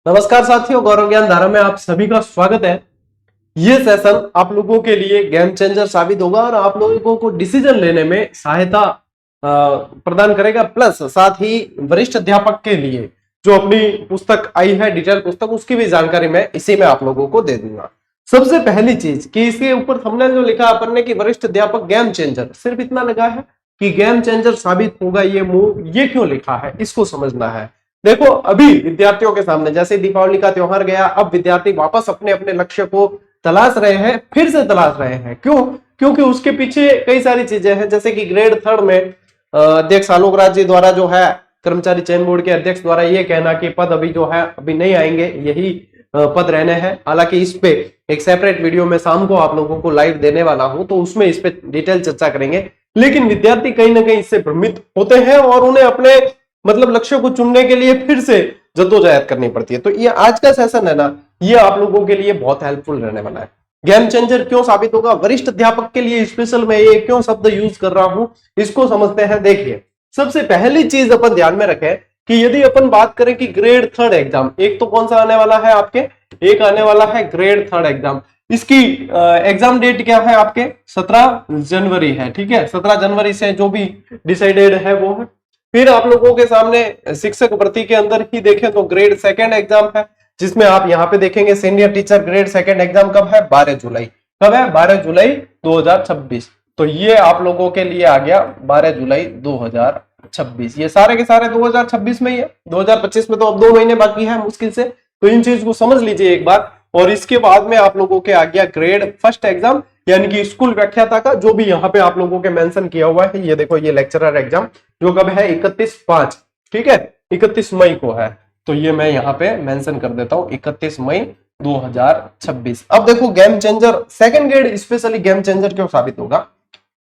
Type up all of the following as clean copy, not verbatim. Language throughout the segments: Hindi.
नमस्कार साथियों, गौरव ज्ञान धारा में आप सभी का स्वागत है। ये सेशन आप लोगों के लिए गेम चेंजर साबित होगा और आप लोगों को डिसीजन लेने में सहायता प्रदान करेगा। प्लस साथ ही वरिष्ठ अध्यापक के लिए जो अपनी पुस्तक आई है, डिटेल पुस्तक, उसकी भी जानकारी मैं इसी में आप लोगों को दे दूंगा। सबसे पहली चीज कि इसके ऊपर थंबनेल जो लिखा अपन ने कि वरिष्ठ अध्यापक गेम चेंजर, सिर्फ इतना लगा है कि गेम चेंजर साबित होगा ये मूव, ये क्यों लिखा है इसको समझना है। देखो, अभी विद्यार्थियों के सामने जैसे दीपावली का त्योहार गया, अब विद्यार्थी वापस अपने अपने लक्ष्य को तलाश रहे हैं, फिर से तलाश रहे हैं। क्यों? क्योंकि उसके पीछे कई सारी चीजें हैं, जैसे कि ग्रेड 3 में अध्यक्ष आलोक राज जी द्वारा जो है, कर्मचारी चयन बोर्ड के अध्यक्ष द्वारा ये कहना कि पद अभी जो है अभी नहीं आएंगे, यही पद रहने हैं। हालांकि इस पे एक सेपरेट वीडियो में शाम को आप लोगों को लाइव देने वाला हूं, तो उसमें इस पे डिटेल चर्चा करेंगे। लेकिन विद्यार्थी कहीं ना कहीं इससे भ्रमित होते हैं और उन्हें अपने लक्ष्य को चुनने के लिए फिर से जद्दोजहद करनी पड़ती है। तो ये आज का सेशन है ना, ये आप लोगों के लिए बहुत हेल्पफुल रहने वाला है। गेम चेंजर क्यों साबित होगा, वरिष्ठ अध्यापक के लिए स्पेशल मैं ये क्यों शब्द यूज कर रहा हूं, इसको समझते हैं। देखिए, सबसे पहली चीज अपन ध्यान में रखें कि यदि अपन बात करें कि ग्रेड 3 एग्जाम, एक तो कौन सा आने वाला है आपके, एक आने वाला है ग्रेड 3 एग्जाम। इसकी एग्जाम डेट क्या है आपके, 17 जनवरी है। ठीक है, 17 जनवरी से जो भी डिसाइडेड है वो है। फिर आप लोगों के सामने शिक्षक भर्ती के अंदर ही देखें तो ग्रेड 2 एग्जाम है, जिसमें आप यहाँ पे देखेंगे सीनियर टीचर ग्रेड 2 एग्जाम कब है, 12 जुलाई। कब है? 12 जुलाई 2026। तो ये आप लोगों के लिए आ गया 12 जुलाई 2026। ये सारे के सारे 2026 में ही है, 2025 में तो अब 2 महीने बाकी है मुश्किल से। तो इन चीज को समझ लीजिए एक बार। और इसके बाद में आप लोगों के आ गया ग्रेड 1 एग्जाम, यानी कि स्कूल व्याख्याता का, जो भी यहाँ पे आप लोगों के मेंशन किया हुआ है। ये देखो, ये लेक्चरर एग्जाम जो कब है, 31/5। ठीक है, 31 मई को है। तो ये मैं यहाँ पे मेंशन कर देता हूँ, 31 मई 2026। अब देखो, game changer second grade specially game changer क्यों साबित होगा,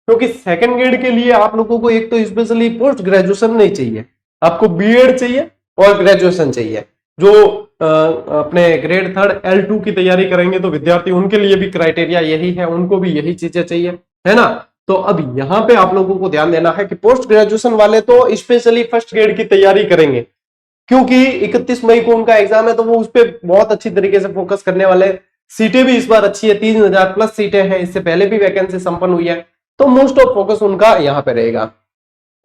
क्योंकि सेकंड ग्रेड के लिए आप लोगों को एक तो स्पेशली पोस्ट ग्रेजुएशन नहीं चाहिए, आपको बीएड चाहिए और ग्रेजुएशन चाहिए। जो अपने ग्रेड 3 L2 की तैयारी करेंगे तो विद्यार्थी, उनके लिए भी क्राइटेरिया यही है, उनको भी यही चीजें चाहिए, है ना। तो अब यहाँ पे आप लोगों को ध्यान देना है कि पोस्ट ग्रेजुएशन वाले तो स्पेशली फर्स्ट ग्रेड की तैयारी करेंगे, क्योंकि 31 मई को उनका एग्जाम है, तो वो उस पर बहुत अच्छी तरीके से फोकस करने वाले। सीटें भी इस बार अच्छी है, 3000 प्लस सीटें हैं, इससे पहले भी वैकेंसी संपन्न हुई है, तो मोस्ट ऑफ फोकस उनका यहाँ पे रहेगा।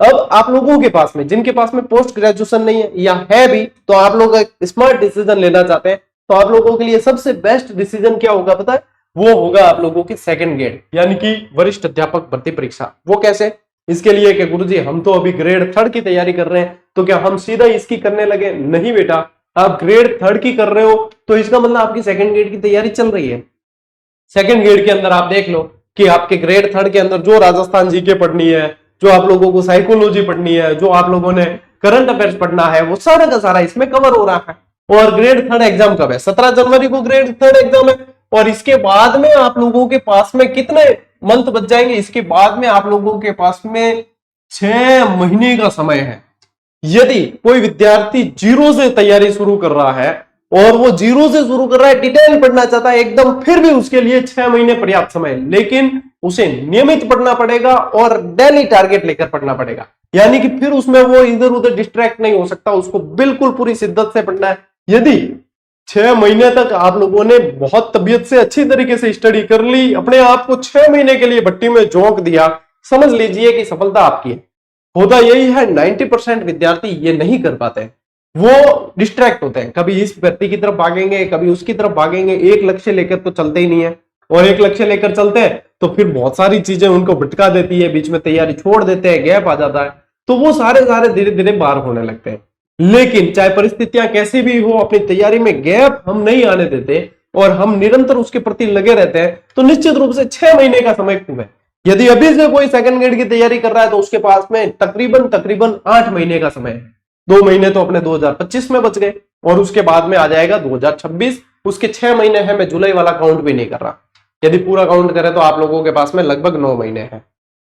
अब आप लोगों के पास में, जिनके पास में पोस्ट ग्रेजुएशन नहीं है या है भी, तो आप लोग एक स्मार्ट डिसीजन लेना चाहते हैं, तो आप लोगों के लिए सबसे बेस्ट डिसीजन क्या होगा पता है, वो होगा आप लोगों की सेकंड ग्रेड, यानी कि वरिष्ठ अध्यापक भर्ती परीक्षा। वो कैसे? इसके लिए कि गुरुजी हम तो अभी ग्रेड 3 की तैयारी कर रहे हैं, तो क्या हम सीधा इसकी करने लगे? नहीं बेटा, आप ग्रेड 3 की कर रहे हो तो इसका मतलब आपकी सेकंड ग्रेड की तैयारी चल रही है। सेकंड ग्रेड के अंदर आप देख लो कि आपके ग्रेड 3 के अंदर जो राजस्थान जीके पढ़नी है, जो आप लोगों को साइकोलॉजी पढ़नी है, जो आप लोगों ने करंट अफेयर्स पढ़ना है, वो सारा का सारा इसमें कवर हो रहा है। और ग्रेड 3 एग्जाम कब है? 17 जनवरी को ग्रेड 3 एग्जाम है। और इसके बाद में आप लोगों के पास में कितने मंथ बच जाएंगे? इसके बाद में आप लोगों के पास में 6 महीने का समय है। यदि कोई विद्यार्थी जीरो से तैयारी शुरू कर रहा है और वो जीरो से शुरू कर रहा है, डिटेल पढ़ना चाहता है एकदम, फिर भी उसके लिए 6 महीने पर्याप्त समय, लेकिन उसे नियमित पढ़ना पड़ेगा और डेली टारगेट लेकर पढ़ना पड़ेगा। यानी कि फिर उसमें वो इधर उधर डिस्ट्रैक्ट नहीं हो सकता, उसको बिल्कुल पूरी शिद्दत से पढ़ना है। यदि 6 महीने तक आप लोगों ने बहुत तबीयत से अच्छी तरीके से स्टडी कर ली, अपने आप को 6 महीने के लिए भट्टी में झोंक दिया, समझ लीजिए कि सफलता आपकी है। होता यही है, 90% विद्यार्थी ये नहीं कर पाते हैं, वो डिस्ट्रैक्ट होते हैं, कभी इस व्यक्ति की तरफ भागेंगे, कभी उसकी तरफ भागेंगे, एक लक्ष्य लेकर तो चलते ही नहीं है। और एक लक्ष्य लेकर चलते हैं तो फिर बहुत सारी चीजें उनको भटका देती है, बीच में तैयारी छोड़ देते हैं, गैप आ जाता है, तो वो सारे धीरे धीरे बाहर होने लगते हैं। लेकिन चाहे परिस्थितियां कैसी भी हो, अपनी तैयारी में गैप हम नहीं आने देते और हम निरंतर उसके प्रति लगे रहते हैं, तो निश्चित रूप से 6 महीने का समय खूब है। यदि अभी से कोई सेकंड ग्रेड की तैयारी कर रहा है तो उसके पास में तकरीबन 8 महीने का समय है। 2 महीने तो अपने 2025 में बच गए और उसके बाद में आ जाएगा 2026। उसके 6 महीने हैं, मैं जुलाई वाला काउंट भी नहीं कर रहा। यदि पूरा काउंट करें तो आप लोगों के पास में लगभग 9 महीने हैं।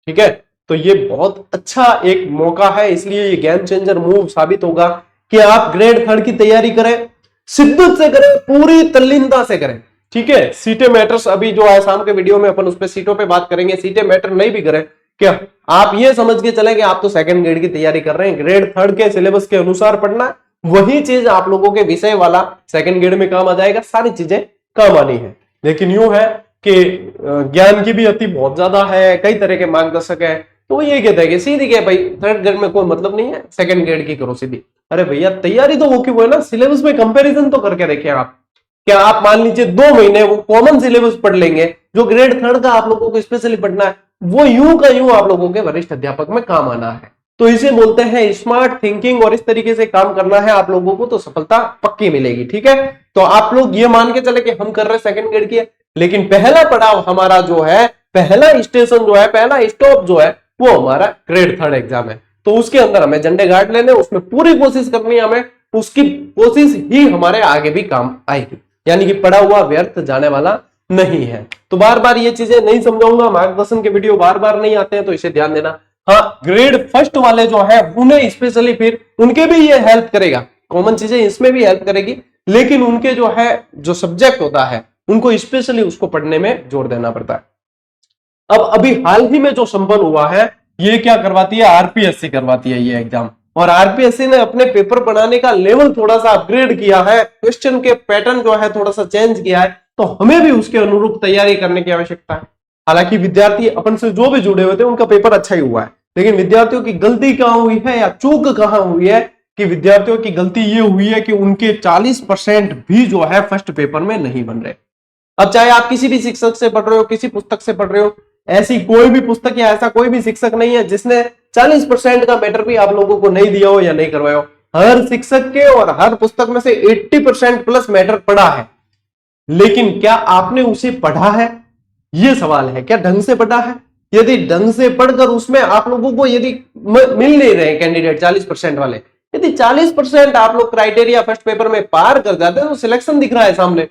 ठीक है, तो ये बहुत अच्छा एक मौका है, इसलिए ये गेम चेंजर मूव साबित होगा कि आप ग्रेड 3 की तैयारी करें, शिद्दत से करें, पूरी तल्लीनता से करें। ठीक है, सीटें मैटर्स अभी जो है शाम के वीडियो में अपन उस पर सीटों पे बात करेंगे। सीटें मैटर नहीं भी करें, क्या आप ये समझ के चले कि आप तो सेकंड ग्रेड की तैयारी कर रहे हैं, ग्रेड 3 के सिलेबस के अनुसार पढ़ना है, वही चीज आप लोगों के विषय वाला सेकंड ग्रेड में काम आ जाएगा, सारी चीजें काम आनी है। लेकिन यूं है कि ज्ञान की भी अति बहुत ज्यादा है, कई तरह के मार्गदर्शक है, तो ये कहता है कि सीधी क्या भाई थर्ड ग्रेड में कोई मतलब नहीं है, सेकंड ग्रेड की करो सीधी। अरे भैया तैयारी तो वो की वो है ना, सिलेबस में कंपैरिजन तो करके देखिए आप। क्या आप मान लीजिए 2 महीने वो कॉमन सिलेबस पढ़ लेंगे, जो ग्रेड थर्ड का आप लोगों को स्पेशली पढ़ना है, वो यूं का यूं आप लोगों के वरिष्ठ अध्यापक में काम आना है। तो इसे बोलते हैं स्मार्ट थिंकिंग, और इस तरीके से काम करना है आप लोगों को तो सफलता पक्की मिलेगी। ठीक है, तो आप लोग ये मान के चले कि हम कर रहे सेकंड ग्रेड की है, लेकिन पहला पड़ाव हमारा जो है, पहला स्टेशन जो है, पहला स्टॉप जो है, वो हमारा ग्रेड थर्ड एग्जाम है। तो उसके अंदर हमें झंडे गाड़ लेने, उसमें पूरी कोशिश करनी है हमें, उसकी कोशिश ही हमारे आगे भी काम आएगी, यानी कि पड़ा हुआ व्यर्थ जाने वाला नहीं है। तो बार बार ये चीजें नहीं समझाऊंगा, मार्गदर्शन के वीडियो बार बार नहीं आते हैं, तो इसे ध्यान देना। हाँ, ग्रेड फर्स्ट वाले जो है उन्हें स्पेशली फिर उनके भी ये हेल्प करेगा, कॉमन चीजें इसमें भी हेल्प करेगी, लेकिन उनके जो है जो सब्जेक्ट होता है उनको स्पेशली उसको पढ़ने में जोर देना पड़ता है। अब अभी हाल ही में जो संपन्न हुआ है, ये क्या करवाती है, आरपीएससी करवाती है ये एग्जाम, और आरपीएससी ने अपने पेपर बनाने का लेवल थोड़ा सा अपग्रेड किया है, क्वेश्चन के पैटर्न जो है थोड़ा सा चेंज किया है, तो हमें भी उसके अनुरूप तैयारी करने की आवश्यकता है। हालांकि विद्यार्थी अपन से जो भी जुड़े हुए थे उनका पेपर अच्छा ही हुआ है, लेकिन विद्यार्थियों की गलती कहां हुई है या चूक कहां हुई है, कि विद्यार्थियों की गलती ये हुई है कि उनके 40% भी जो है फर्स्ट पेपर में नहीं बन रहे। अब चाहे आप किसी भी शिक्षक से पढ़ रहे हो, किसी पुस्तक से पढ़ रहे हो, ऐसी कोई भी पुस्तक या ऐसा कोई भी शिक्षक नहीं है जिसने 40% का मैटर भी आप लोगों को नहीं दिया हो या नहीं करवाया हो। हर शिक्षक के और हर पुस्तक में से 80% प्लस मैटर पढ़ा है, लेकिन क्या आपने उसे पढ़ा है, यह सवाल है। क्या ढंग से पढ़ा है? यदि ढंग से पढ़कर उसमें आप लोगों को यदि मिल नहीं रहे कैंडिडेट 40% वाले, यदि 40% आप लोग क्राइटेरिया फर्स्ट पेपर में पार कर जाते हैं तो सिलेक्शन दिख रहा है सामने,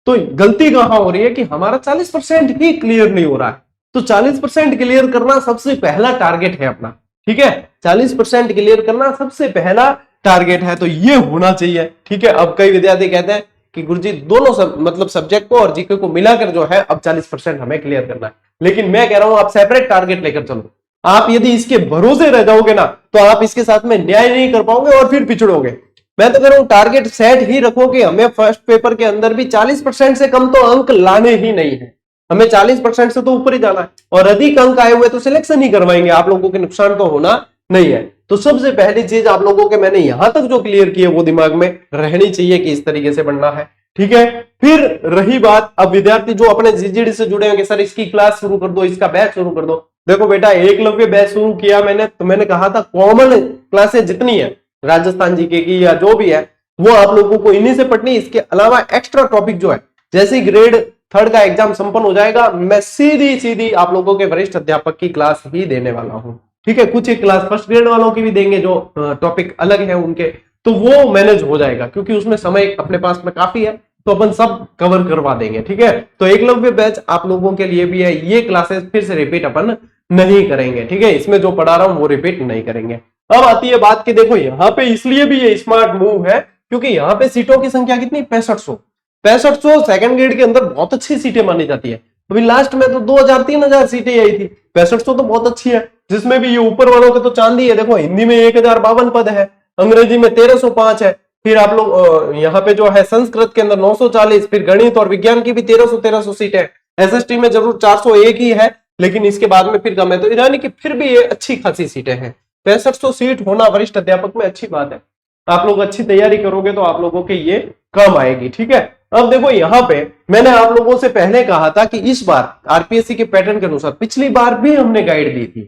तो गलती कहां हो रही है कि हमारा 40% ही क्लियर नहीं हो रहा है। तो 40% क्लियर करना सबसे पहला टारगेट है अपना। ठीक है, 40% क्लियर करना सबसे पहला टारगेट है, तो ये होना चाहिए। ठीक है, अब कई विद्यार्थी कहते हैं कि गुरुजी दोनों मतलब सब्जेक्ट को और जीके को मिलाकर जो है अब 40% हमें क्लियर करना है, लेकिन मैं कह रहा हूं आप सेपरेट टारगेट लेकर चलो। आप यदि इसके भरोसे रह जाओगे ना, तो आप इसके साथ में न्याय नहीं कर पाओगे और फिर पिछड़ोगे। मैं तो कह रहा हूं टारगेट सेट ही रखो कि हमें फर्स्ट पेपर के अंदर भी 40% से कम तो अंक लाने ही नहीं है, हमें 40% से तो ऊपर ही जाना है, और अधिक अंक आए हुए तो सिलेक्शन ही करवाएंगे, आप लोगों के नुकसान तो होना नहीं है। तो सबसे पहली चीज आप लोगों के मैंने यहां तक जो क्लियर की है वो दिमाग में रहनी चाहिए कि इस तरीके से बनना है। ठीक है, फिर रही बात, अब विद्यार्थी जो अपने जीजीडी से जुड़े होंगे, सर इसकी क्लास शुरू कर दो, इसका बैच शुरू कर दो। देखो बेटा, एकलव्य बैच शुरू किया मैंने, तो मैंने कहा था कॉमन क्लासेस जितनी है राजस्थान जीके की या जो भी है, वो आप लोगों को इन्हीं से पढ़नी। इसके अलावा एक्स्ट्रा टॉपिक जो है, जैसे ग्रेड थर्ड का एग्जाम संपन्न हो जाएगा, मैं सीधी सीधी आप लोगों के वरिष्ठ अध्यापक की क्लास भी देने वाला हूं। ठीक है, कुछ एक क्लास फर्स्ट ग्रेड वालों की भी देंगे जो टॉपिक अलग है उनके, तो वो मैनेज हो जाएगा, क्योंकि उसमें समय अपने पास में काफी है, तो अपन सब कवर करवा देंगे। ठीक है, तो एकलव्य बैच आप लोगों के लिए भी है, ये क्लासेस फिर से रिपीट अपन नहीं करेंगे। ठीक है, इसमें जो पढ़ा रहा हूं वो रिपीट नहीं करेंगे। अब आती है बात कि देखो यहाँ पे इसलिए भी ये स्मार्ट मूव है क्योंकि यहाँ पे सीटों की संख्या कितनी, 6500 सेकंड ग्रेड के अंदर बहुत अच्छी सीटें मानी जाती है। अभी लास्ट में तो 2000-3000 सीटें आई थी, 6500 तो बहुत अच्छी है, जिसमें भी ये ऊपर वालों के तो चांदी है। देखो हिंदी में 1052 पद है, अंग्रेजी में 1305 है, फिर आप लोग यहाँ पे जो है संस्कृत के अंदर 940, फिर गणित और विज्ञान की भी 1300 सीट है। एसएसटी में जरूर 401 ही है, लेकिन इसके बाद में फिर कम है, तो यानी कि फिर भी ये अच्छी खासी सीटें हैं। 6500 सीट होना वरिष्ठ अध्यापक में अच्छी बात है। आप लोग अच्छी तैयारी करोगे तो आप लोगों के ये काम आएगी। ठीक है, अब देखो यहाँ पे मैंने आप लोगों से पहले कहा था कि इस बार आरपीएससी के पैटर्न के अनुसार, पिछली बार भी हमने गाइड दी थी,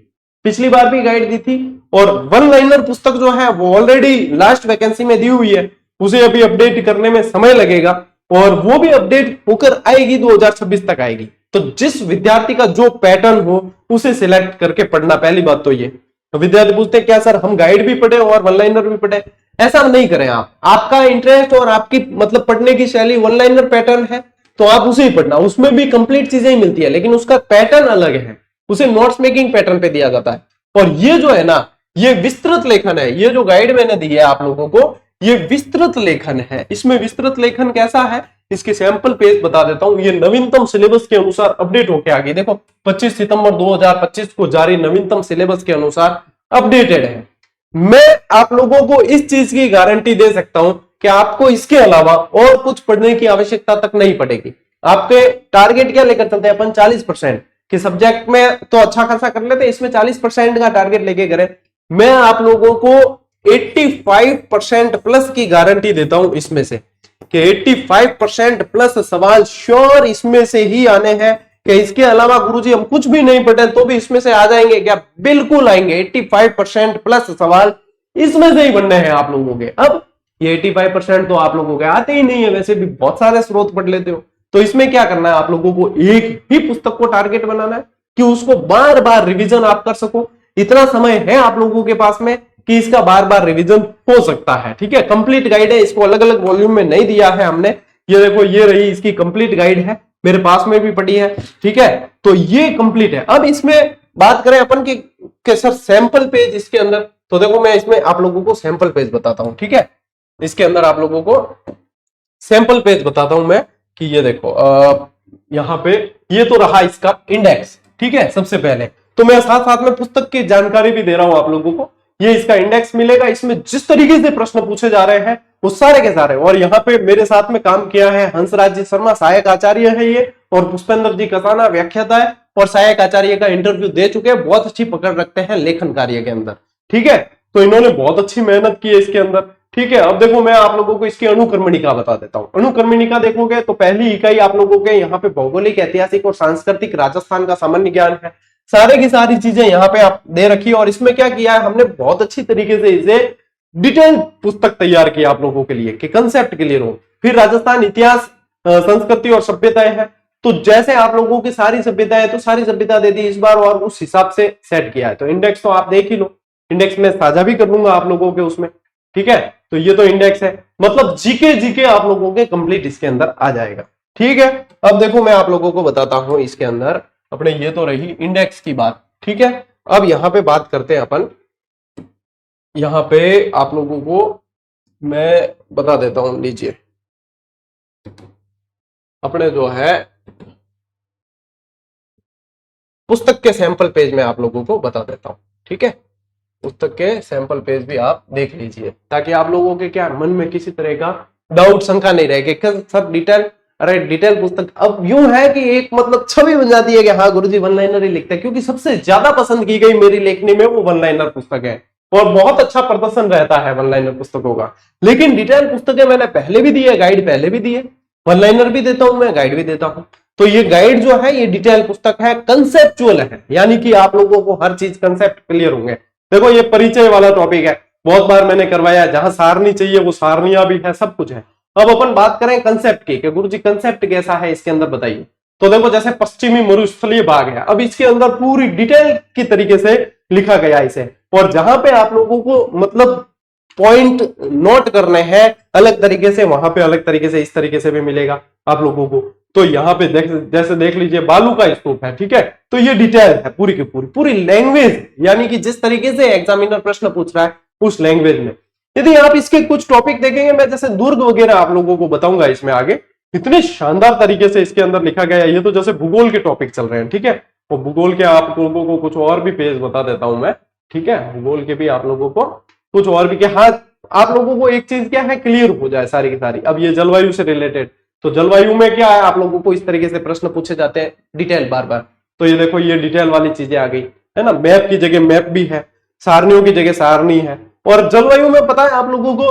पिछली बार भी गाइड दी थी, और वन लाइनर पुस्तक जो है वो ऑलरेडी लास्ट वैकेंसी में दी हुई है, उसे अभी अपडेट करने में समय लगेगा, और वो भी अपडेट होकर आएगी 2026 तक आएगी। तो जिस विद्यार्थी का जो पैटर्न हो उसे सिलेक्ट करके पढ़ना, पहली बात तो ये। तो विद्यार्थी पूछते हैं क्या सर हम गाइड भी पढ़े और वन लाइनर भी पढ़े? ऐसा नहीं करें आप, आपका इंटरेस्ट और आपकी मतलब पढ़ने की शैली वन लाइनर पैटर्न है तो आप उसे ही पढ़ना, उसमें भी कंप्लीट चीजें ही मिलती है, लेकिन उसका पैटर्न अलग है, उसे नोट्स मेकिंग पैटर्न पे दिया जाता है। और ये जो है ना, ये विस्तृत लेखन है, ये जो गाइड मैंने दी है आप लोगों को, ये विस्तृत लेखन है। इसमें विस्तृत लेखन कैसा है, इसके सैंपल पेज बता देता हूं। ये नवीनतम सिलेबस के अनुसार अपडेट होके आ गई, देखो 25 सितंबर 2025 को जारी नवीनतम सिलेबस के अनुसार अपडेटेड है। मैं आप लोगों को इस चीज की गारंटी दे सकता हूं कि आपको इसके अलावा और कुछ पढ़ने की आवश्यकता तक नहीं पड़ेगी। आपके टारगेट क्या लेकर चलते हैं अपन? 40% कि सब्जेक्ट में तो अच्छा खासा कर लेते हैं, इसमें 40% का टारगेट लेके करें। मैं आप लोगों को 85% प्लस की गारंटी देता हूं इसमें से, कि 85% प्लस सवाल श्योर इसमें से ही आने हैं। कि इसके अलावा गुरुजी हम कुछ भी नहीं पढ़े तो भी इसमें से आ जाएंगे क्या? बिल्कुल आएंगे। 85% प्लस सवाल इसमें से ही बनने हैं आप लोगों के। अब ये 85% तो आप लोगों के आते ही नहीं है, वैसे भी बहुत सारे स्रोत पढ़ लेते हो। तो इसमें क्या करना है? आप लोगों को एक ही पुस्तक को टारगेट बनाना है कि उसको बार बार रिवीजन आप कर सको। इतना समय है आप लोगों के पास में कि इसका बार बार रिवीजन हो सकता है। ठीक है, कंप्लीट गाइड है, इसको अलग अलग वॉल्यूम में नहीं दिया है हमने। ये देखो, ये रही इसकी कंप्लीट गाइड है, मेरे पास में भी पड़ी है। ठीक है, तो ये कंप्लीट है। अब इसमें बात करें अपन कि सर सैंपल पेज इसके अंदर, तो देखो मैं इसमें आप लोगों को सैंपल पेज बताता हूं। ठीक है, इसके अंदर आप लोगों को सैंपल पेज बताता हूं मैं कि ये देखो यहां पे ये तो रहा इसका इंडेक्स। ठीक है, सबसे पहले तो मैं साथ साथ में पुस्तक की जानकारी भी दे रहा हूं आप लोगों को। ये इसका इंडेक्स मिलेगा, इसमें जिस तरीके से प्रश्न पूछे जा रहे हैं वो सारे के सारे। और यहाँ पे मेरे साथ में काम किया है हंसराज जी शर्मा, सहायक आचार्य है ये, और पुष्पेंद्र जी कसाना व्याख्याता है, और सहायक आचार्य का इंटरव्यू दे चुके हैं, बहुत अच्छी पकड़ रखते हैं लेखन कार्य के अंदर। ठीक है, तो इन्होंने बहुत अच्छी मेहनत की है इसके अंदर। ठीक है, अब देखो मैं आप लोगों को इसकी अनुक्रमणिका बता देता हूं। अनुक्रमणिका देखोगे तो पहली इकाई आप लोगों के यहाँ पे भौगोलिक, ऐतिहासिक और सांस्कृतिक राजस्थान का सामान्य ज्ञान है। सारे की सारी चीजें यहाँ पे आप दे रखी है। और इसमें क्या किया है हमने? बहुत अच्छी तरीके से इसे डिटेल पुस्तक तैयार की आप लोगों के लिए कि कंसेप्ट क्लियर हो। फिर राजस्थान इतिहास, संस्कृति और सभ्यताएं हैं, तो जैसे आप लोगों की सारी सभ्यताएं, तो सारी सभ्यता दे दी इस बार और उस हिसाब से सेट किया है। तो इंडेक्स तो आप देख ही लो, इंडेक्स में साझा भी कर दूंगा आप लोगों के उसमें। ठीक है, तो ये तो इंडेक्स है, मतलब जीके जीके आप लोगों के कंप्लीट इसके अंदर आ जाएगा। ठीक है, अब देखो मैं आप लोगों को बताता हूं इसके अंदर अपने, ये तो रही इंडेक्स की बात। ठीक है, अब यहां पे बात करते हैं अपन। यहां पे आप लोगों को मैं बता देता हूं, लीजिए अपने जो है पुस्तक के सैंपल पेज में आप लोगों को बता देता हूं। ठीक है, पुस्तक के सैंपल पेज भी आप देख लीजिए, ताकि आप लोगों के क्या मन में किसी तरह का डाउट, शंका नहीं रहे कि सब डिटेल, अरे डिटेल पुस्तक। अब यूं है कि एक मतलब छवि बन जाती है कि हाँ गुरुजी वन लाइनर ही लिखते हैं, क्योंकि सबसे ज्यादा पसंद की गई मेरी लेखनी में वो वन लाइनर पुस्तक है, और बहुत अच्छा प्रदर्शन रहता है वन लाइनर पुस्तकों का। लेकिन डिटेल पुस्तकें मैंने पहले भी दी है, गाइड पहले भी दी है, वन लाइनर भी देता हूं मैं, गाइड भी देता हूं। तो ये गाइड जो है ये डिटेल पुस्तक है, कंसेप्चुअल है, यानी कि आप लोगों को हर चीज कंसेप्ट क्लियर होंगे। देखो ये परिचय वाला टॉपिक है, बहुत बार मैंने करवाया, जहां सारणी चाहिए वो सारणियां भी है, सब कुछ है। अब अपन बात करें कंसेप्ट की कि गुरुजी कंसेप्ट कैसा है इसके अंदर बताइए। तो देखो जैसे पश्चिमी मरुस्थलीय भाग है, अब इसके अंदर पूरी डिटेल की तरीके से लिखा गया इसे, और जहां पे आप लोगों को मतलब पॉइंट नोट करने हैं अलग तरीके से, वहां पे अलग तरीके से, इस तरीके से भी मिलेगा आप लोगों को। तो यहाँ पे जैसे देख लीजिए बालू का स्तूप है। ठीक है, तो ये डिटेल है पूरी की पूरी, पूरी लैंग्वेज, यानी कि जिस तरीके से एग्जामिनर प्रश्न पूछ रहा है उस लैंग्वेज में। यदि आप इसके कुछ टॉपिक देखेंगे, मैं जैसे दुर्ग वगैरह आप लोगों को बताऊंगा इसमें आगे, इतने शानदार तरीके से इसके अंदर लिखा गया है। ये तो जैसे भूगोल के टॉपिक चल रहे हैं। ठीक है, तो भूगोल के आप लोगों को कुछ और भी पेज बता देता हूं मैं। ठीक है, भूगोल के भी आप लोगों को कुछ और भी, क्या हाँ आप लोगों को एक चीज क्या है क्लियर हो जाए सारी की सारी। अब ये जलवायु से रिलेटेड, तो जलवायु में क्या है आप लोगों को इस तरीके से प्रश्न पूछे जाते हैं डिटेल बार बार। तो ये देखो ये डिटेल वाली चीजें आ गई है ना, मैप की जगह मैप भी है, सारणियों की जगह सारणी है। और जलवायु में पता है आप लोगों को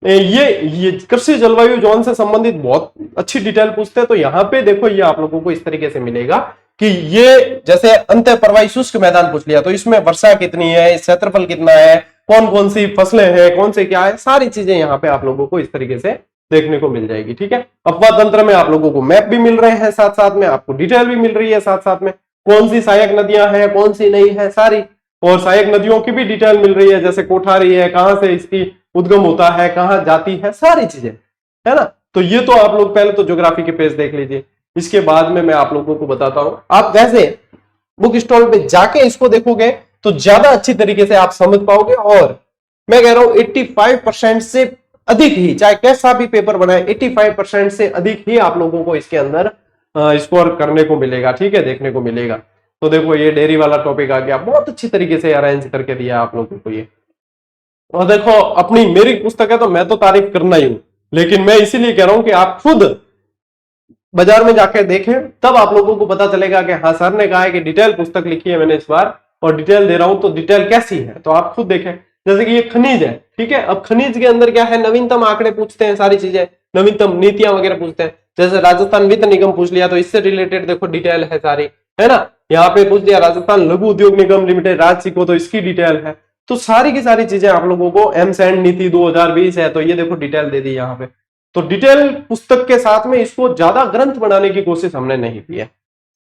ये कृषि जलवायु जोन से संबंधित बहुत अच्छी डिटेल पूछते हैं। तो यहाँ पे देखो ये आप लोगों को इस तरीके से मिलेगा कि ये जैसे अंत प्रवाही शुष्क मैदान पूछ लिया, तो इसमें वर्षा कितनी है, क्षेत्रफल कितना है, कौन कौन सी फसलें हैं, कौन से क्या है, सारी चीजें यहाँ पे आप लोगों को इस तरीके से देखने को मिल जाएगी। ठीक है, अपवाद तंत्र में आप लोगों को मैप भी मिल रहे हैं, साथ साथ में आपको डिटेल भी मिल रही है, साथ साथ में कौन सी सहायक नदियां हैं कौन सी नहीं है सारी, और सहायक नदियों की भी डिटेल मिल रही है, जैसे कोठारी है, कहां से इसकी उद्गम होता है, कहां जाती है, सारी चीजें है ना। तो ये तो आप लोग पहले तो ज्योग्राफी के पेज देख लीजिए, इसके बाद में मैं आप लोगों को बताता हूं। आप वैसे बुक स्टॉल पे जाके इसको देखोगे तो ज्यादा अच्छी तरीके से आप समझ पाओगे। और मैं कह रहा हूं 85% से अधिक ही, चाहे कैसा भी पेपर बनाए, 85% से अधिक ही आप लोगों को इसके अंदर स्कोर करने को मिलेगा। ठीक है, देखने को मिलेगा। तो देखो ये डेयरी वाला टॉपिक आ गया, बहुत अच्छी तरीके से अरेंज करके दिया आप लोगों को ये। और देखो अपनी मेरी पुस्तक है तो मैं तो तारीफ करना ही हूं, लेकिन मैं इसीलिए कह रहा हूं कि आप खुद बाजार में जाकर देखें, तब आप लोगों को पता चलेगा कि हाँ सर ने कहा है कि डिटेल पुस्तक लिखी है मैंने इस बार और डिटेल दे रहा हूं, तो डिटेल कैसी है तो आप खुद देखें। जैसे कि ये खनिज है, ठीक है, अब खनिज के अंदर क्या है, नवीनतम आंकड़े पूछते हैं, सारी चीजें नवीनतम नीतियां वगैरह पूछते हैं। जैसे राजस्थान वित्त निगम पूछ लिया तो इससे रिलेटेड देखो डिटेल है सारी, है ना। यहाँ पे पूछ लिया राजस्थान लघु उद्योग निगम लिमिटेड राजसी को, तो इसकी डिटेल है। तो सारी की सारी चीजें आप लोगों को एमसैंड नीति 2020 है तो ये देखो डिटेल दे दी यहाँ पे। तो डिटेल पुस्तक के साथ में इसको ज्यादा ग्रंथ बनाने की कोशिश हमने नहीं की है।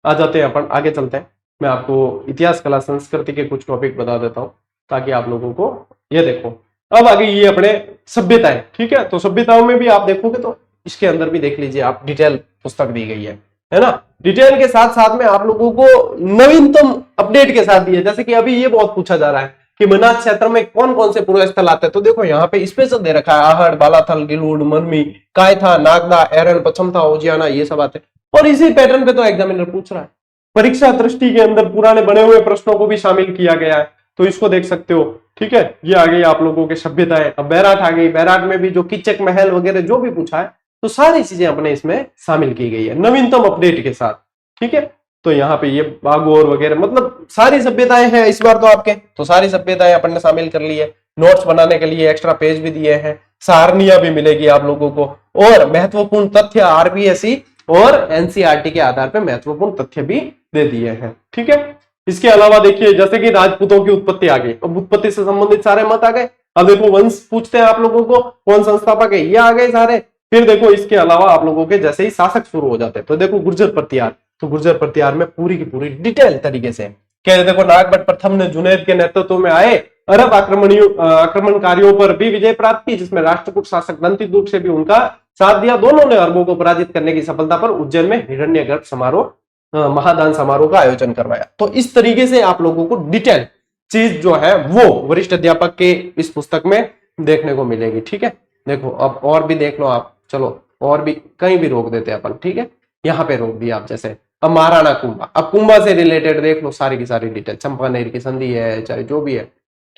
आ जाते हैं अपन आगे चलते हैं, मैं आपको इतिहास कला संस्कृति के कुछ टॉपिक बता देता हूं ताकि आप लोगों को ये देखो। अब आगे ये अपने सभ्यताएं, ठीक है, तो सभ्यताओं में भी आप देखोगे तो इसके अंदर भी देख लीजिए आप, डिटेल पुस्तक दी गई है ना। डिटेल के साथ साथ में आप लोगों को नवीनतम अपडेट के साथ दी है। जैसे कि अभी ये बहुत पूछा जा रहा है कि मनाज क्षेत्र में कौन कौन से पूर्व स्थल आते हैं, तो देखो यहाँ पे स्पेशल दे रखा है, आहड़, बालाथल, गिलूड, मनमी, कायथा, नागदा, एरन, पचमथा, ओजियाना, ये सब आते हैं। और इसी पैटर्न पे तो एग्जामिनर पूछ रहा है। परीक्षा दृष्टि के अंदर पुराने बने हुए प्रश्नों को भी शामिल किया गया है, तो इसको देख सकते हो, ठीक है। ये आ गई आप लोगों के सभ्यताएं। अब बैराट आ गई, बैराट में भी जो कीचक महल वगैरह जो भी पूछा है तो सारी चीजें अपने इसमें शामिल की गई है नवीनतम अपडेट के साथ, ठीक है। तो यहाँ पे ये बागोर वगैरह मतलब सारी सभ्यताएं हैं इस बार तो आपके, तो सारी सभ्यताएं अपन ने शामिल कर ली है। नोट्स बनाने के लिए एक्स्ट्रा पेज भी दिए हैं, सारनियां भी मिलेगी आप लोगों को, और महत्वपूर्ण तथ्य आरपीएससी और एनसीईआरटी के आधार पर महत्वपूर्ण तथ्य भी दे दिए हैं, ठीक है। इसके अलावा देखिए जैसे कि राजपूतों की उत्पत्ति आ गई, अब उत्पत्ति से संबंधित सारे मत आ गए। अब देखो वंश पूछते हैं आप लोगों को, कौन संस्थापक है, ये आ गए सारे। फिर देखो इसके अलावा आप लोगों के जैसे ही शासक शुरू हो जाते हैं तो देखो गुर्जर प्रतिहार, तो गुर्जर प्रतिहार में पूरी की पूरी डिटेल तरीके से कह रहे, देखो नागभट्ट प्रथम ने जुनैद के नेतृत्व में आए अरब आक्रमणकारियों पर भी विजय प्राप्त की, जिसमें राष्ट्रकूट शासक दंतिदुर्ग से भी उनका साथ दिया। दोनों ने अरबों को पराजित करने की सफलता पर उज्जैन में हिरण्यगर्भ समारोह, महादान समारोह का आयोजन करवाया। तो इस तरीके से आप लोगों को डिटेल चीज जो है वो वरिष्ठ अध्यापक के इस पुस्तक में देखने को मिलेगी, ठीक है। देखो अब और भी देख लो आप, चलो और भी कहीं भी रोक देते हैं अपन, ठीक है, यहाँ पे रोक दिया आप। जैसे अब महाराणा कुंभा, अब कुंभा से रिलेटेड देख लो सारी की सारी डिटेल, चंपानेर की संधि है चाहे जो भी है,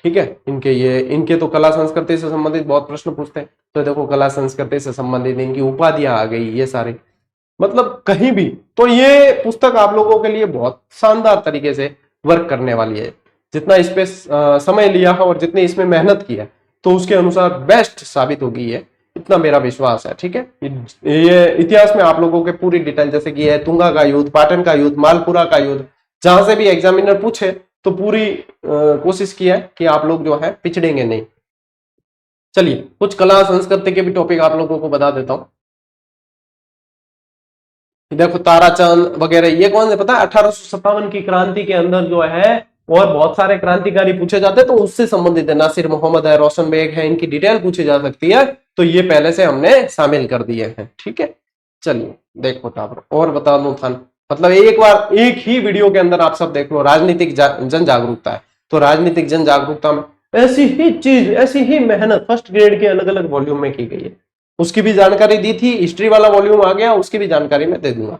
ठीक है। इनके तो कला संस्कृति से संबंधित बहुत प्रश्न पूछते हैं, तो देखो कला संस्कृति से संबंधित इनकी उपाधियां आ गई, ये सारे मतलब कहीं भी। तो ये पुस्तक आप लोगों के लिए बहुत शानदार तरीके से वर्क करने वाली है। जितना इस पे समय लिया है और जितनी इसमें मेहनत की है तो उसके अनुसार बेस्ट साबित होगी ये, इतना मेरा विश्वास है, ठीक है। ये इतिहास में आप लोगों के पूरी डिटेल, जैसे कि है तुंगा का युद्ध, पाटन का युद्ध, मालपुरा का युद्ध, जहां से भी एग्जामिनर पूछे तो पूरी कोशिश की है कि आप लोग जो है पिछड़ेंगे नहीं। चलिए कुछ कला संस्कृति के भी टॉपिक आप लोगों को बता देता हूं। देखो ताराचंद वगैरह ये कौन है पता है, 1857 की क्रांति के अंदर जो है और बहुत सारे क्रांतिकारी पूछे जाते हैं तो उससे संबंधित है। नासिर मोहम्मद है, रोशन बेग है, इनकी डिटेल पूछी जा सकती है, तो ये पहले से हमने शामिल कर दिए हैं, ठीक है। चलिए देखो टावर और बता दूं था, मतलब एक बार एक ही वीडियो के अंदर आप सब देख लो, राजनीतिक जन जागरूकता है, तो राजनीतिक जन जागरूकता में ऐसी ही चीज, ऐसी ही मेहनत फर्स्ट ग्रेड के अलग अलग वॉल्यूम में की गई है। उसकी भी जानकारी दी थी, हिस्ट्री वाला वॉल्यूम आ गया, उसकी भी जानकारी मैं दे दूंगा।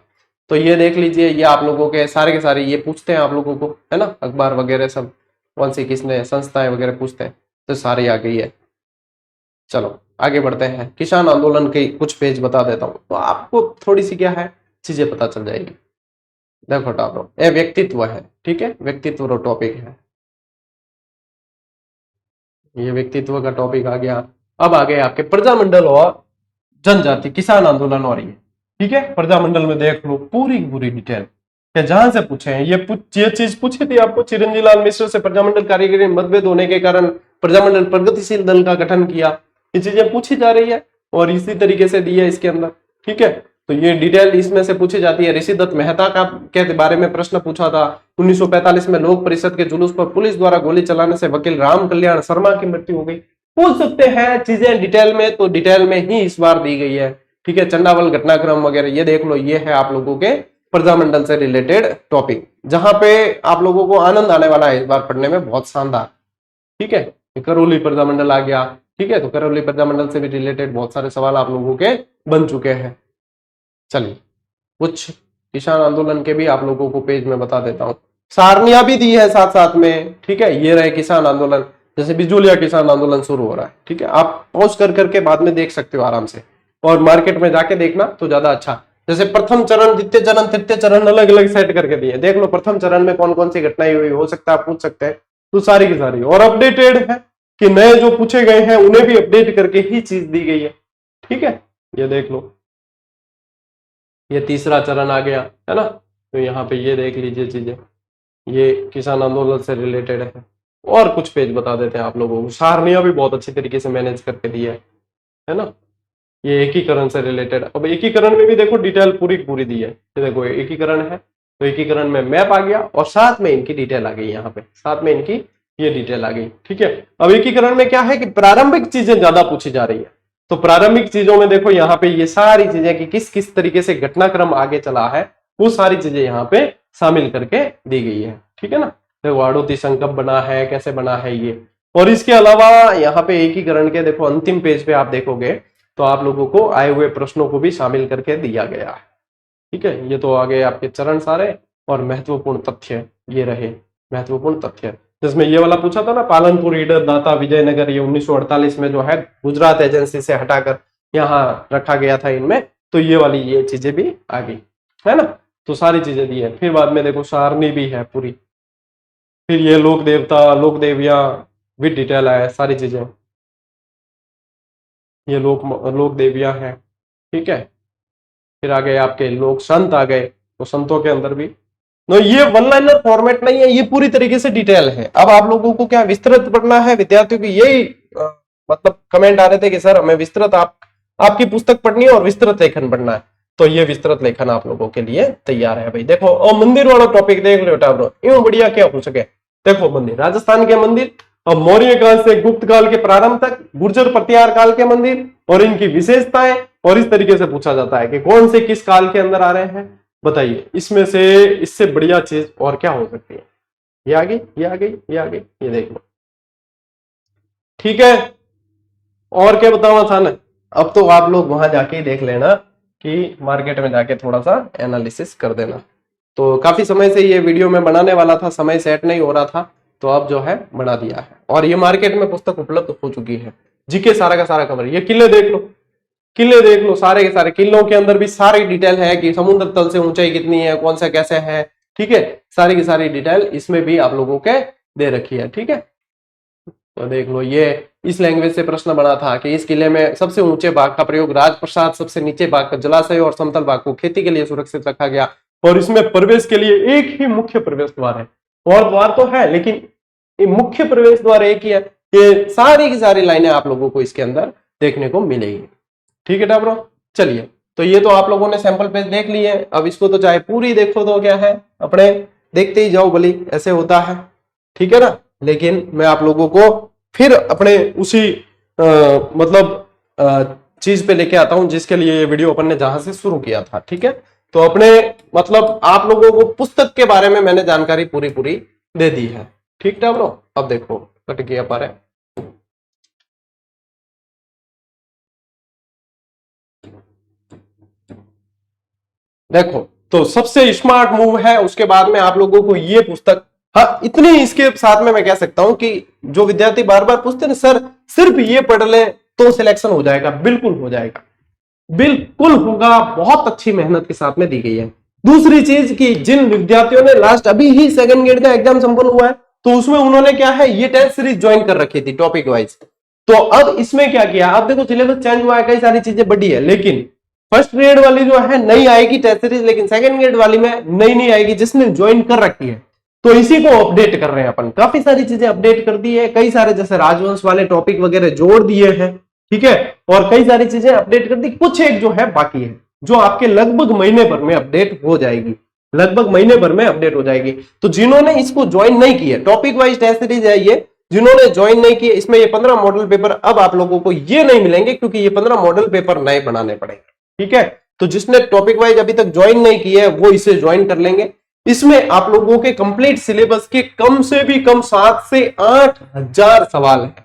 तो ये देख लीजिए, ये आप लोगों के सारे ये पूछते हैं आप लोगों को, है ना, अखबार वगैरह सब कौन सी किसने संस्थाएं वगैरह पूछते हैं, तो सारी आ गई है। चलो आगे बढ़ते हैं, किसान आंदोलन के कुछ पेज बता देता हूँ तो आपको थोड़ी सी क्या है चीजें पता चल जाएगी। देखो टापरो ये व्यक्तित्व है, ठीक है, व्यक्तित्व टॉपिक है, ये व्यक्तित्व का टॉपिक आ गया। अब आ गए आपके प्रजामंडल और जनजाति किसान आंदोलन, और ये ठीक है प्रजामंडल में देख लो पूरी पूरी डिटेल जहां से पूछे हैं। ये चीज पूछी थी आपको, चिरंजी लाल मिश्र से प्रजामंडल कारीगरी मतभेद होने के कारण प्रजामंडल प्रगतिशील दल का गठन किया, ये चीजें पूछी जा रही है और इसी तरीके से दी है इसके अंदर, ठीक है। तो ये डिटेल इसमें से पूछी जाती है। ऋषिदत्त मेहता का के बारे में प्रश्न पूछा था। 1945 में लोक परिषद के जुलूस पर पुलिस द्वारा गोली चलाने से वकील राम कल्याण शर्मा की मृत्यु हो गई। पूछ सकते हैं चीजें डिटेल में, तो डिटेल में ही इस बार दी गई है, ठीक है। चंडावल घटनाक्रम वगैरह ये देख लो, ये है आप लोगों के प्रजामंडल से रिलेटेड टॉपिक, जहां पे आप लोगों को आनंद आने वाला है इस बार पढ़ने में, बहुत शानदार, ठीक है। करौली प्रजामंडल आ गया, ठीक है, तो करौली प्रजामंडल से भी रिलेटेड बहुत सारे सवाल आप लोगों के बन चुके हैं। चलिए कुछ किसान आंदोलन के भी आप लोगों को पेज में बता देता हूं, सारनियां भी दी है साथ साथ में, ठीक है। ये रहे किसान आंदोलन, जैसे बिजुलिया किसान आंदोलन शुरू हो रहा है, ठीक है, आप पॉज कर करके बाद में देख सकते हो आराम से, और मार्केट में जाके देखना तो ज्यादा अच्छा। जैसे प्रथम चरण, द्वितीय चरण, तृतीय चरण अलग अलग सेट करके दिए, देख लो प्रथम चरण में कौन कौन सी घटनाएं हुई, हो सकता है आप पूछ सकते हैं, तो सारी की सारी और अपडेटेड है कि नए जो पूछे गए हैं उन्हें भी अपडेट करके ही चीज दी गई है, ठीक है। ये देख लो, ये तीसरा चरण आ गया है ना, तो यहाँ पे ये देख लीजिए चीजें, ये किसान आंदोलन से रिलेटेड है, और कुछ पेज बता देते हैं आप लोगों को, सारनियां भी बहुत अच्छी तरीके से मैनेज करके दी है ना। ये एकीकरण से रिलेटेड, अब एकीकरण में भी देखो डिटेल पूरी पूरी दी है, ये देखो एकीकरण है, तो एकीकरण में मैप आ गया और साथ में इनकी डिटेल आ गई, यहाँ पे साथ में इनकी ये डिटेल आ गई, ठीक है। अब एकीकरण में क्या है कि प्रारंभिक चीजें ज्यादा पूछी जा रही है, तो प्रारंभिक चीजों में देखो यहाँ पे ये सारी चीजें कि किस किस तरीके से घटनाक्रम आगे चला है, वो सारी चीजें यहाँ पे शामिल करके दी गई है, ठीक है ना। देखो हाड़ौती संघ कब बना है, कैसे बना है ये, और इसके अलावा यहाँ पे एकीकरण के देखो अंतिम पेज पे आप देखोगे तो आप लोगों को आए हुए प्रश्नों को भी शामिल करके दिया गया है, ठीक है। ये तो आगे आपके चरण सारे और महत्वपूर्ण तथ्य, ये रहे महत्वपूर्ण तथ्य, जिसमें ये वाला पूछा था ना, पालनपुर, ईडर, दाता, विजयनगर, ये 1948 में जो है गुजरात एजेंसी से हटाकर यहाँ रखा गया था इनमें, तो ये वाली ये चीजें भी आ गई है ना, तो सारी चीजें दी है। फिर बाद में देखो सारणी भी है पूरी, फिर ये लोक देवता, लोक देवियां विद डिटेल है सारी चीजें, ये लोक देवियां हैं, ठीक है। फिर आ गए आपके लोक संत आ गए, तो संतों के अंदर भी नो, ये वन लाइनर फॉर्मेट नहीं है, ये पूरी तरीके से डिटेल है। अब आप लोगों को क्या विस्तृत पढ़ना है, विद्यार्थियों की यही मतलब कमेंट आ रहे थे कि सर हमें विस्तृत आपकी पुस्तक पढ़नी है और विस्तृत लेखन पढ़ना है, तो ये विस्तृत लेखन आप लोगों के लिए तैयार है भाई। देखो और मंदिर वाला टॉपिक देख लो बेटा, यूं बढ़िया क्या पूछ सके, देखो मंदिर, राजस्थान के मंदिर, अब मौर्य काल से गुप्त काल के प्रारंभ तक, गुर्जर प्रतिहार काल के मंदिर और इनकी विशेषताएं, और इस तरीके से पूछा जाता है कि कौन से किस काल के अंदर आ रहे हैं, बताइए इसमें से इससे बढ़िया चीज और क्या हो सकती है। ये आ गई, ये आ गई, ये आ गई, ये देख लो, ठीक है। और क्या बताऊं आसान है, अब तो आप लोग वहां जाके देख लेना कि मार्केट में जाके थोड़ा सा एनालिसिस कर देना। तो काफी समय से ये वीडियो में बनाने वाला था, समय सेट नहीं हो रहा था, तो अब जो है बना दिया है, और ये मार्केट में पुस्तक उपलब्ध हो चुकी है, जीके सारा का सारा कवर। ये किले देख लो, किले देख लो, सारे के सारे किलों के अंदर भी सारी डिटेल है कि समुद्र तल से ऊंचाई कितनी है, कौन सा कैसे है, ठीक है, सारी की सारी डिटेल इसमें भी आप लोगों के दे रखी है, ठीक है। तो देख लो, ये इस लैंग्वेज से प्रश्न बना था कि इस किले में सबसे ऊंचे भाग का प्रयोग राजप्रसाद, सबसे नीचे भाग का जलाशय और समतल भाग को खेती के लिए सुरक्षित रखा गया, और इसमें प्रवेश के लिए एक ही मुख्य प्रवेश द्वार है, और द्वार तो है लेकिन मुख्य प्रवेश द्वार एक ही है। ये सारी की सारी लाइनें आप लोगों को इसके अंदर देखने को मिलेगी, ठीक है ब्रो। चलिए, तो ये तो आप लोगों ने सैंपल पेज देख लिए, अब इसको तो चाहे पूरी देखो तो क्या है, अपने देखते ही जाओ भली, ऐसे होता है, ठीक है ना। लेकिन मैं आप लोगों को फिर अपने उसी मतलब चीज पे लेके आता हूं जिसके लिए ये वीडियो अपन ने जहां से शुरू किया था, ठीक है। तो अपने मतलब आप लोगों को पुस्तक के बारे में मैंने जानकारी पूरी पूरी दे दी है, ठीक है ब्रो। अब देखो कट गया पर है, देखो तो सबसे स्मार्ट मूव है, उसके बाद में आप लोगों को ये पुस्तक, हाँ इतनी इसके साथ में मैं कह सकता हूं कि जो विद्यार्थी बार बार पूछते हैं ना सर सिर्फ ये पढ़ ले तो सिलेक्शन हो जाएगा, बिल्कुल हो जाएगा, बिल्कुल होगा, बहुत अच्छी मेहनत के साथ में दी गई है। दूसरी चीज कि जिन विद्यार्थियों ने लास्ट अभी ही सेकंड ग्रेड का एग्जाम संपन्न हुआ है, तो उसमें उन्होंने क्या है ये टेस्ट सीरीज ज्वाइन कर रखी थी टॉपिक वाइज, तो अब इसमें क्या किया, अब देखो सिलेबस चेंज हुआ है, कई सारी चीजें बढ़ी है, लेकिन फर्स्ट ग्रेड वाली जो है नई आएगी टेस्ट सीरीज, लेकिन सेकंड ग्रेड वाली में नई नहीं आएगी जिसने ज्वाइन कर रखी है, तो इसी को अपडेट कर रहे हैं अपन। काफी सारी चीजें अपडेट कर दी है, कई सारे जैसे राजवंश वाले टॉपिक वगैरह जोड़ दिए हैं, ठीक है, और कई सारी चीजें अपडेट कर दी, कुछ एक जो है बाकी है जो आपके लगभग महीने भर में अपडेट हो जाएगी, लगभग महीने भर में अपडेट हो जाएगी। तो जिन्होंने इसको ज्वाइन नहीं किया, टॉपिक वाइज टेस्ट सीरीज है ये, जिन्होंने ज्वाइन नहीं किया, इसमें ये 15 मॉडल पेपर अब आप लोगों को ये नहीं मिलेंगे क्योंकि ये 15 मॉडल पेपर नए बनाने पड़ेंगे, ठीक है। तो जिसने टॉपिक वाइज अभी तक ज्वाइन नहीं किया है वो इसे ज्वाइन कर लेंगे। इसमें आप लोगों के कंप्लीट सिलेबस के कम से भी कम 7 से 8 हजार सवाल है,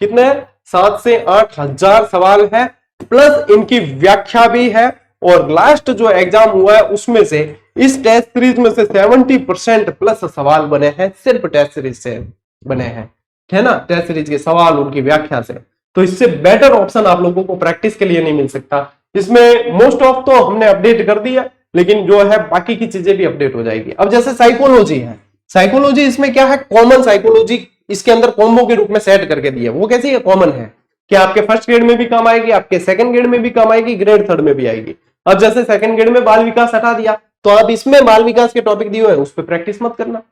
कितने 7 से 8 हजार सवाल है, प्लस इनकी व्याख्या भी है, और लास्ट जो एग्जाम हुआ है उसमें से इस टेस्ट सीरीज में से 70% प्लस सवाल बने हैं, सिर्फ टेस्ट सीरीज से बने हैं, है ना, टेस्ट सीरीज के सवाल, उनकी व्याख्या से। तो इससे बेटर ऑप्शन आप लोगों को प्रैक्टिस के लिए नहीं मिल सकता। इसमें मोस्ट ऑफ तो हमने अपडेट कर दिया, लेकिन जो है बाकी की चीजें भी अपडेट हो जाएगी। अब जैसे साइकोलॉजी है, साइकोलॉजी इसमें क्या है, कॉमन साइकोलॉजी इसके अंदर कॉम्बो के रूप में सेट करके दिया। वो कैसी है, कॉमन है कि आपके फर्स्ट ग्रेड में भी काम आएगी, आपके सेकंड ग्रेड में भी काम आएगी, ग्रेड थर्ड में भी आएगी। अब जैसे सेकंड ग्रेड में बाल विकास हटा दिया, तो आप इसमें बाल विकास के टॉपिक दिए हुए हैं उस पर प्रैक्टिस मत करना,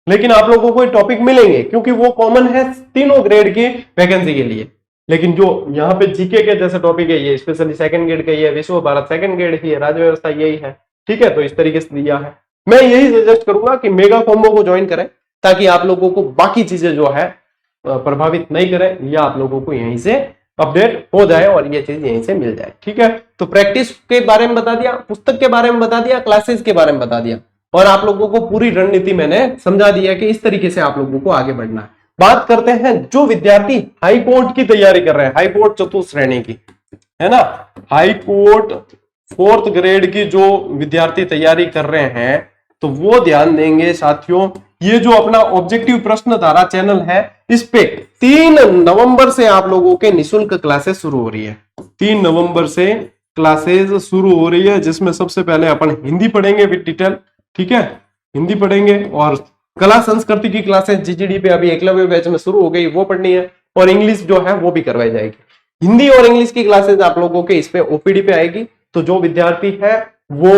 लेकिन आप लोगों को टॉपिक मिलेंगे क्योंकि वो कॉमन है तीनों ग्रेड की वैकेंसी के लिए। लेकिन जो यहाँ पे जीके के जैसे टॉपिक है, ये स्पेशली सेकंड ग्रेड का, ये विश्व भारत सेकंड ग्रेड की है, राज्य व्यवस्था यही है, ठीक है। तो इस तरीके से दिया है। मैं यही सजेस्ट करूंगा कि मेगा कॉम्बो को ज्वाइन करें, ताकि आप लोगों को बाकी चीजें जो है प्रभावित नहीं करें, या आप लोगों को यहीं से अपडेट हो जाए और ये चीज यहीं से मिल जाए, ठीक है। तो प्रैक्टिस के बारे में बता दिया, पुस्तक के बारे में बता दिया, क्लासेस के बारे में बता दिया, और आप लोगों को पूरी रणनीति मैंने समझा दिया कि इस तरीके से आप लोगों को आगे बढ़ना है। बात करते हैं जो विद्यार्थी हाई कोर्ट की तैयारी कर रहे हैं, हाई कोर्ट चतुर्थ श्रेणी की, है ना, हाई कोर्ट फोर्थ ग्रेड की जो विद्यार्थी तैयारी कर रहे हैं, तो वो ध्यान देंगे साथियों। ये जो अपना ऑब्जेक्टिव प्रश्न धारा चैनल है, इस पे 3 नवंबर से आप लोगों के निःशुल्क क्लासेस शुरू हो रही है। 3 नवंबर से क्लासेस शुरू हो रही है, जिसमें सबसे पहले अपन हिंदी पढ़ेंगे विद डिटेल, ठीक है, हिंदी पढ़ेंगे। और कला संस्कृति की क्लासेस जीजीडी पे अभी एकलव्य बैच में शुरू हो गई, वो पढ़नी है। और इंग्लिश जो है वो भी करवाई जाएगी। हिंदी और इंग्लिश की क्लासेस आप लोगों के इस पे ओपीडी पे आएगी। तो जो विद्यार्थी है वो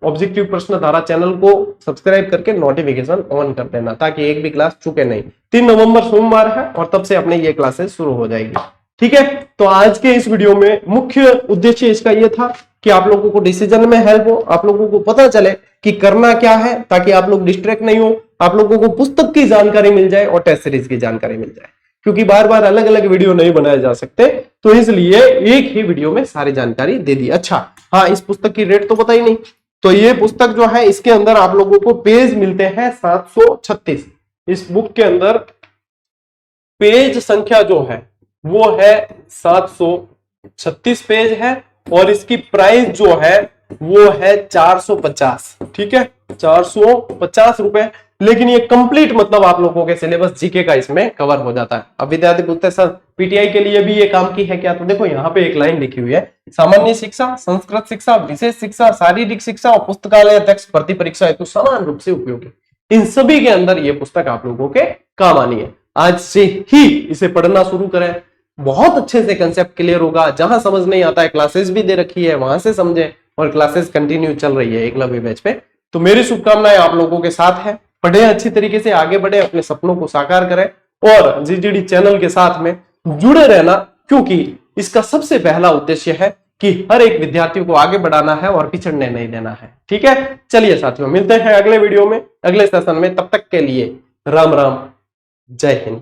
ऑब्जेक्टिव प्रश्न धारा चैनल को सब्सक्राइब करके नोटिफिकेशन ऑन कर देना, ताकि एक भी क्लास चुके नहीं। 3 नवंबर सोमवार है और तब से अपने ये क्लासेस शुरू हो जाएगी, ठीक है। तो आज के इस वीडियो में मुख्य उद्देश्य इसका ये था कि आप लोगों को डिसीजन में हेल्प हो, आप लोगों को पता चले कि करना क्या है, ताकि आप लोग डिस्ट्रैक्ट नहीं हो, आप लोगों को पुस्तक की जानकारी मिल जाए और टेस्ट सीरीज की जानकारी मिल जाए, क्योंकि बार बार अलग अलग वीडियो नहीं बनाए जा सकते, तो इसलिए एक ही वीडियो में सारी जानकारी दे दी। अच्छा हाँ, इस पुस्तक की रेट तो पता ही नहीं। तो ये पुस्तक जो है, इसके अंदर आप लोगों को पेज मिलते हैं 736। इस बुक के अंदर पेज संख्या जो है वो है 736 पेज है, और इसकी प्राइस जो है वो है 450, ठीक है, 450 रुपए। लेकिन ये कंप्लीट मतलब आप लोगों के सिलेबस जीके का इसमें कवर हो जाता है। अब विद्यार्थी पूछते हैं सर पीटीआई के लिए भी ये काम की है क्या, तो देखो यहाँ पे एक लाइन लिखी हुई है, सामान्य शिक्षा, संस्कृत शिक्षा, विशेष शिक्षा, शारीरिक शिक्षा और पुस्तकालय अध्यक्ष भर्ती परीक्षा हेतु समान रूप से उपयोगी। इन सभी के अंदर ये पुस्तक आप लोगों के काम आनी है। आज से ही इसे पढ़ना शुरू करें, बहुत अच्छे से कंसेप्ट क्लियर होगा। जहां समझ नहीं आता है क्लासेस भी दे रखी है, वहां से समझे, और क्लासेस कंटिन्यू चल रही है एकलव्य बैच पे। तो मेरी शुभकामनाएं आप लोगों के साथ है, पढ़े अच्छी तरीके से, आगे बढ़े, अपने सपनों को साकार करें, और जीजीडी चैनल के साथ में जुड़े रहना, क्योंकि इसका सबसे पहला उद्देश्य है कि हर एक विद्यार्थी को आगे बढ़ाना है और पिछड़ने नहीं देना है, ठीक है। चलिए साथियों, मिलते हैं अगले वीडियो में, अगले सेशन में। तब तक के लिए राम राम, जय हिंद।